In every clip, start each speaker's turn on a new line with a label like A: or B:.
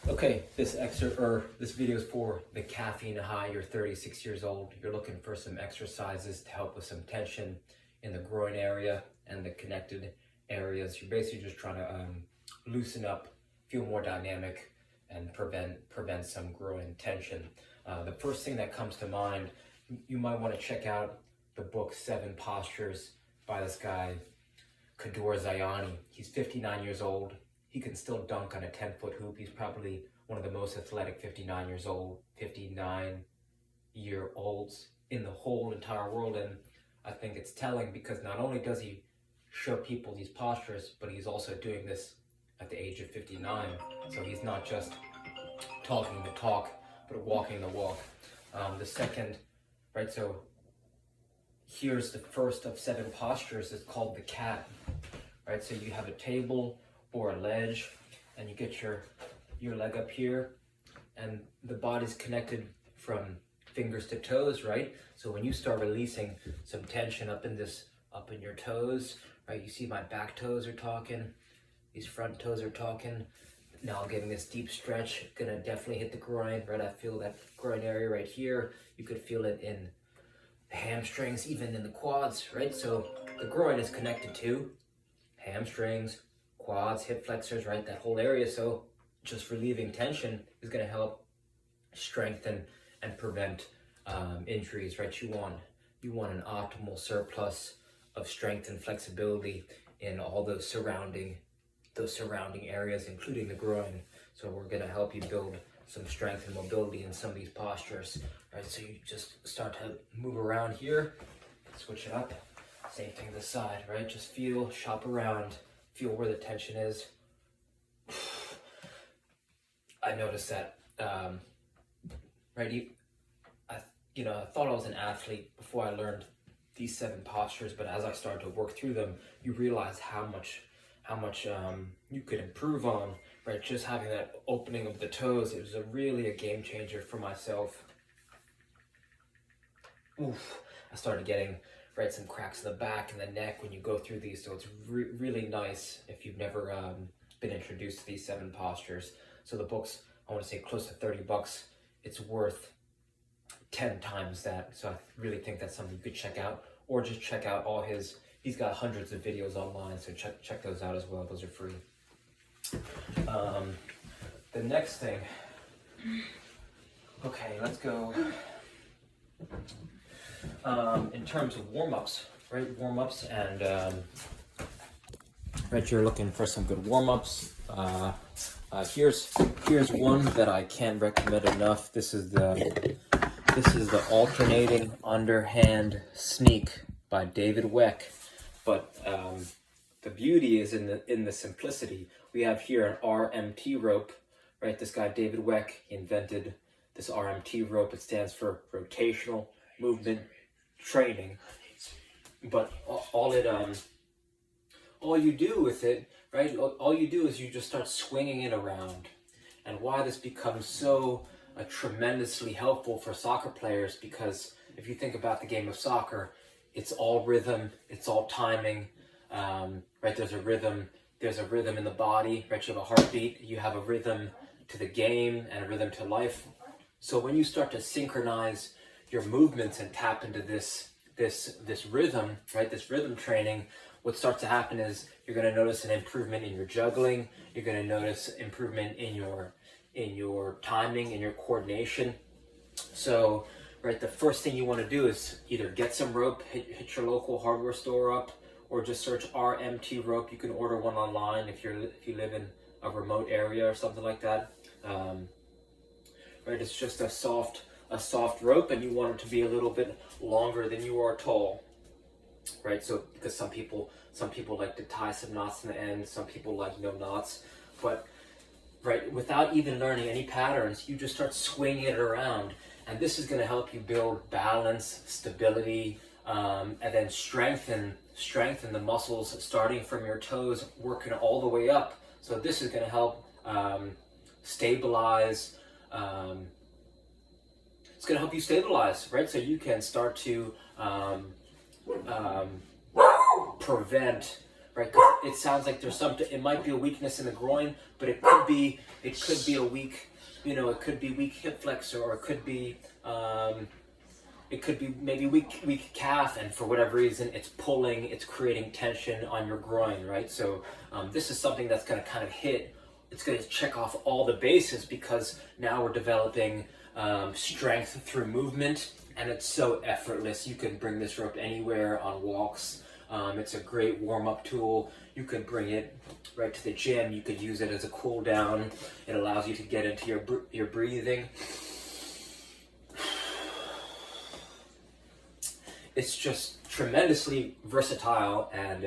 A: Okay, this video is for the caffeine high. You're 36 years old. You're looking for some exercises to help with some tension in the groin area and the connected areas. You're basically just trying to loosen up, feel more dynamic, and prevent some groin tension. The first thing that comes to mind, you might want to check out the book 7 Postures by this guy, Kador Zayani. He's 59 years old. He can still dunk on a 10-foot hoop. He's probably one of the most athletic 59-year-olds in the whole entire world. And I think it's telling because not only does he show people these postures, but he's also doing this at the age of 59. So he's not just talking the talk, but walking the walk. The second, right, so here's the first of 7 postures. It's called the cat, right? So you have a table or a ledge, and you get your leg up here, and the body's connected from fingers to toes, right? So when you start releasing some tension up in your toes, right? You see my back toes are talking, these front toes are talking. Now I'm getting this deep stretch, gonna definitely hit the groin, right? I feel that groin area right here. You could feel it in the hamstrings, even in the quads, right? So the groin is connected to hamstrings, quads, hip flexors, right? That whole area. So just relieving tension is going to help strengthen and prevent injuries, right? You want an optimal surplus of strength and flexibility in all those surrounding areas, including the groin. So we're going to help you build some strength and mobility in some of these postures, right? So you just start to move around here, switch it up. Same thing this side, right? Just shop around, feel where the tension is. I noticed that, right? I thought I was an athlete before I learned these 7 postures, but as I started to work through them, you realize how much you could improve on, right? Just having that opening of the toes, it was really a game changer for myself. Oof, I started getting, right, some cracks in the back and the neck when you go through these. So it's really nice if you've never been introduced to these 7 postures. So the book's, I want to say, close to $30. It's worth 10 times that. So I really think that's something you could check out, or just check out he's got hundreds of videos online. So check those out as well. Those are free. The next thing, okay, let's go. In terms of warm-ups, right? Warm-ups and right, you're looking for some good warm-ups. Here's one that I can't recommend enough. This is the alternating underhand sneak by David Weck. But the beauty is in the simplicity. We have here an RMT rope, right? This guy David Weck, he invented this RMT rope. It stands for rotational movement training. But all you do with it, right? All you do is you just start swinging it around. And why this becomes so tremendously helpful for soccer players, because if you think about the game of soccer, it's all rhythm, it's all timing, right? There's a rhythm in the body, right? You have a heartbeat, you have a rhythm to the game and a rhythm to life. So when you start to synchronize your movements and tap into this rhythm, right? This rhythm training, what starts to happen is you're going to notice an improvement in your juggling. You're going to notice improvement in your timing, in your coordination. So, right, the first thing you want to do is either get some rope, hit your local hardware store up, or just search RMT rope. You can order one online if you live in a remote area or something like that. Right, it's just a soft rope, and you want it to be a little bit longer than you are tall, right? So because some people like to tie some knots in the end, some people like no knots, but right, without even learning any patterns, you just start swinging it around, and this is going to help you build balance, stability, and then strengthen the muscles starting from your toes, working all the way up. So this is going to help stabilize. It's going to help you stabilize, right? So you can start to prevent, right? 'Cause it sounds like there's something. It might be a weakness in the groin, but it could be a weak, it could be weak hip flexor, or it could be maybe weak calf, and for whatever reason, it's creating tension on your groin, right? So this is something that's going to kind of it's going to check off all the bases, because now we're developing strength through movement, and it's so effortless. You can bring this rope anywhere on walks. It's a great warm-up tool. You can bring it right to the gym. You could use it as a cool down. It allows you to get into your breathing. It's just tremendously versatile, and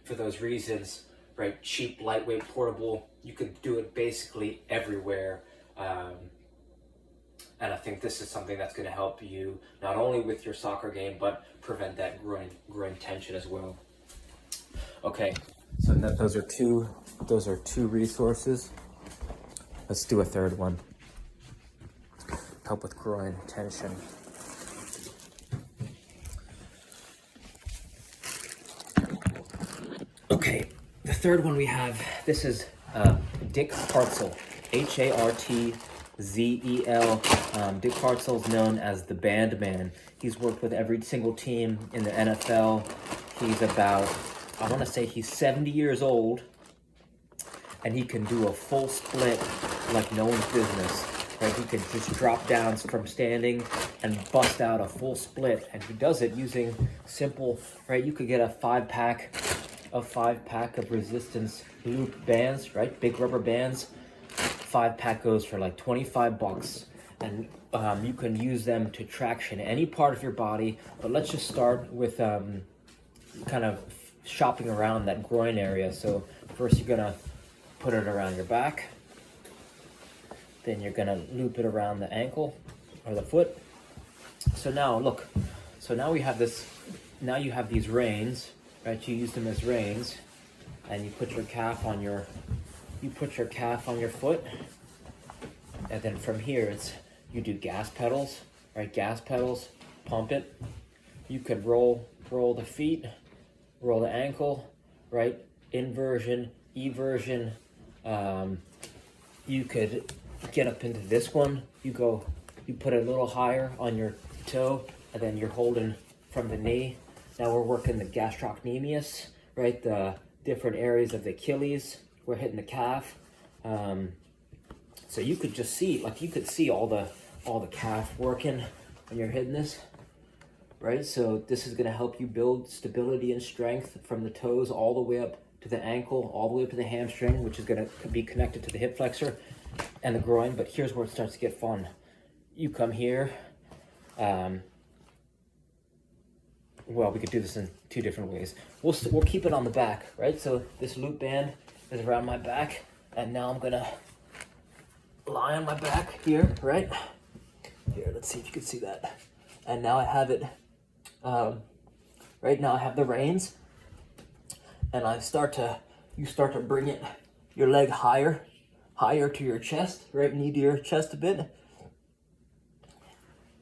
A: for those reasons, right, cheap, lightweight, portable, you can do it basically everywhere. And I think this is something that's going to help you not only with your soccer game, but prevent that groin tension as well. Okay, so those are two resources. Let's do a third one. Help with groin tension. Okay, the third one we have, this is Dick Hartzell, Hartzel. Dick Hartzell is known as the Band Man. He's worked with every single team in the NFL. He's about, I want to say he's 70 years old, and he can do a full split like no one's business. Right? He can just drop down from standing and bust out a full split, and he does it using simple, right? You could get a five pack of resistance loop bands, right? Big rubber bands. 5-pack goes for like $25, and you can use them to traction any part of your body. But let's just start with kind of shopping around that groin area. So first you're gonna put it around your back, then you're gonna loop it around the ankle or the foot. So now look, so now we have this, now you have these reins, right? You use them as reins, and you put your calf on your foot, and then from here you do gas pedals, right? Gas pedals, pump it. You could roll the feet, roll the ankle, right? Inversion, eversion. You could get up into this one. You put it a little higher on your toe, and then you're holding from the knee. Now we're working the gastrocnemius, right? The different areas of the Achilles. We're hitting the calf. So you could just see, like you could see all the calf working when you're hitting this, right? So this is gonna help you build stability and strength from the toes all the way up to the ankle, all the way up to the hamstring, which is gonna be connected to the hip flexor and the groin. But here's where it starts to get fun. You come here, well, we could do this in two different ways. We'll keep it on the back, right? So this loop band is around my back, and now I'm gonna lie on my back here, right? Here, let's see if you can see that. And now I have it, right now I have the reins, and you start to bring your leg higher to your chest, right? Knee to your chest a bit.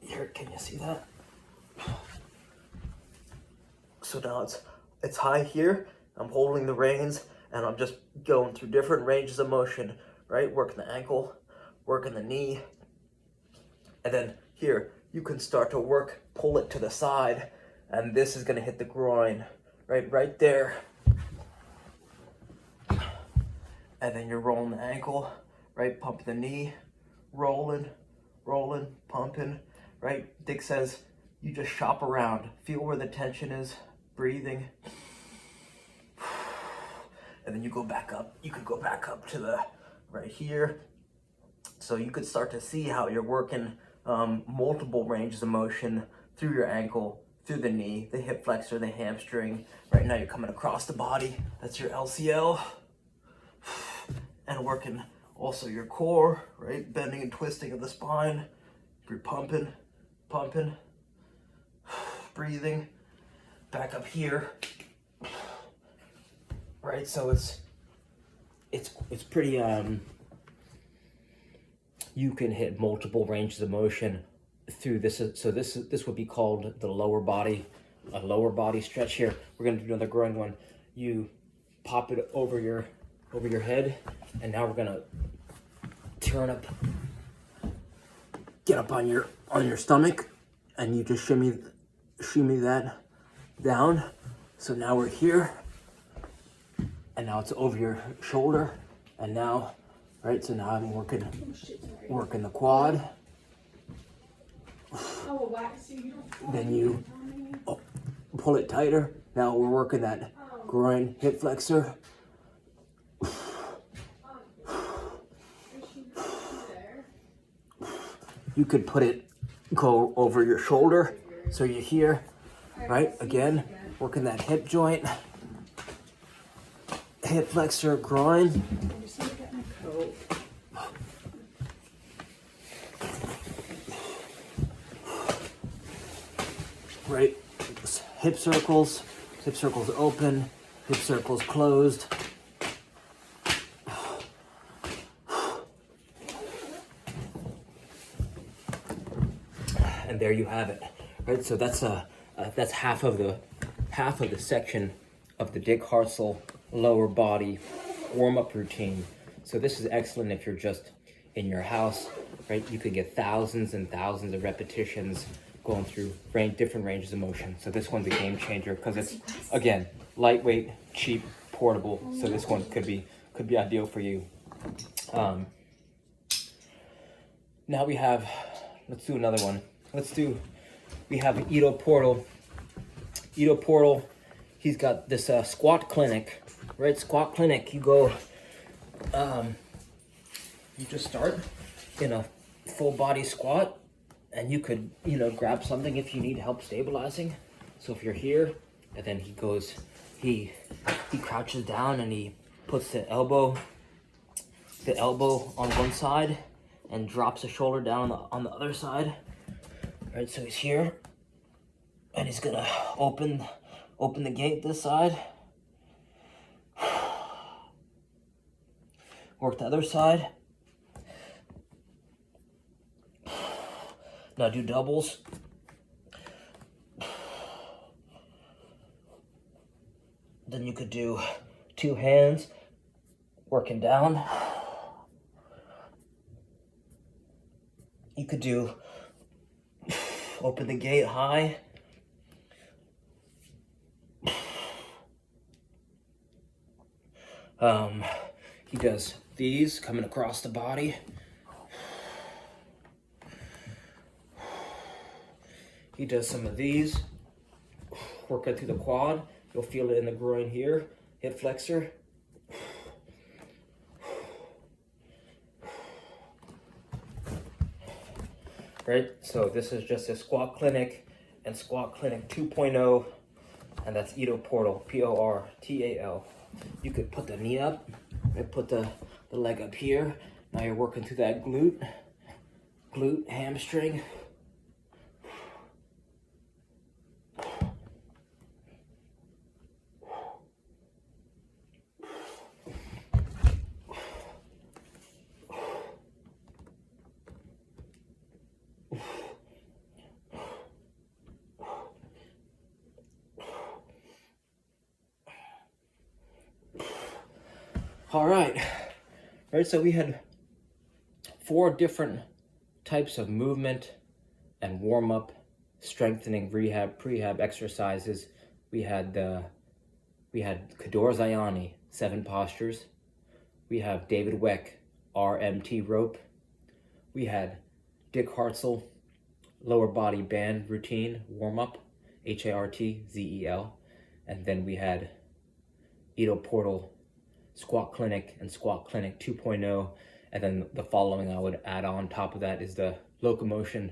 A: Here, can you see that? So now it's high here. I'm holding the reins, and I'm just going through different ranges of motion, right? Working the ankle, working the knee. And then here, you can start to pull it to the side, and this is gonna hit the groin, right there. And then you're rolling the ankle, right? Pumping the knee, rolling, pumping, right? Dick says, you just shop around, feel where the tension is, breathing. And then you go back up. You could go back up to the right here. So you could start to see how you're working multiple ranges of motion through your ankle, through the knee, the hip flexor, the hamstring. Right now you're coming across the body. That's your LCL. And working also your core, right? Bending and twisting of the spine. You're pumping, breathing. Back up here. Right, so it's pretty you can hit multiple ranges of motion through this. So this would be called the lower body, a lower body stretch here. We're gonna do another groin one. You pop it over your head, and now we're gonna turn up, get up on your stomach, and you just shimmy that down. So now we're here, and now it's over your shoulder, and now, right, so now I'm working the quad. Then you pull it tighter. Now we're working that groin hip flexor. You could go over your shoulder, so you're here, right? Again, working that hip joint, hip flexor, groin. Right, hip circles open, hip circles closed. And there you have it, right? So that's half of the section of the Dick Hartzell lower body warm-up routine. So this is excellent if you're just in your house, right? You could get thousands and thousands of repetitions going through different ranges of motion. So this one's a game changer because it's, again, lightweight, cheap, portable. So this one could be ideal for you. Now we have, let's do another one. We have Ido Portal. Ido Portal, he's got this squat clinic, right? Squat clinic, you go, you just start in a full body squat, and you could, grab something if you need help stabilizing. So if you're here, and then he crouches down and he puts the elbow on one side and drops the shoulder down on the other side. Right, so he's here, and he's gonna open the gate this side. Work the other side. Now do doubles. Then you could do two hands, working down. You could do open the gate high. He does these coming across the body. He does some of these, work it through the quad. You'll feel it in the groin here, hip flexor. Right, so this is just a squat clinic and squat clinic 2.0, and that's Ido Portal, Portal. You could put the knee up, right? Put the leg up here. Now you're working through that glute, hamstring. All right, so we had 4 different types of movement and warm-up, strengthening, rehab, prehab exercises. We had Kador Zayani, 7 postures. We have David Weck, RMT rope. We had Dick Hartzell, lower body band routine, warm-up, HARTZEL. And then we had Ido Portal, Squat Clinic and Squat Clinic 2.0, and then the following I would add on top of that is the locomotion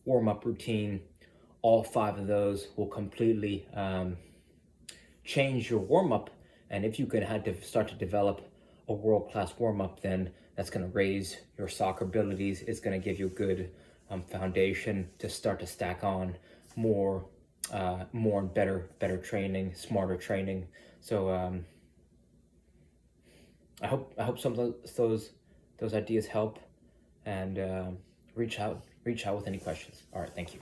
A: warm-up routine. All 5 of those will completely change your warm-up, and if you could start to develop a world-class warm-up, then that's going to raise your soccer abilities. It's going to give you a good foundation to start to stack on more and better training, smarter training. So I hope some of those ideas help, and reach out with any questions. All right, thank you.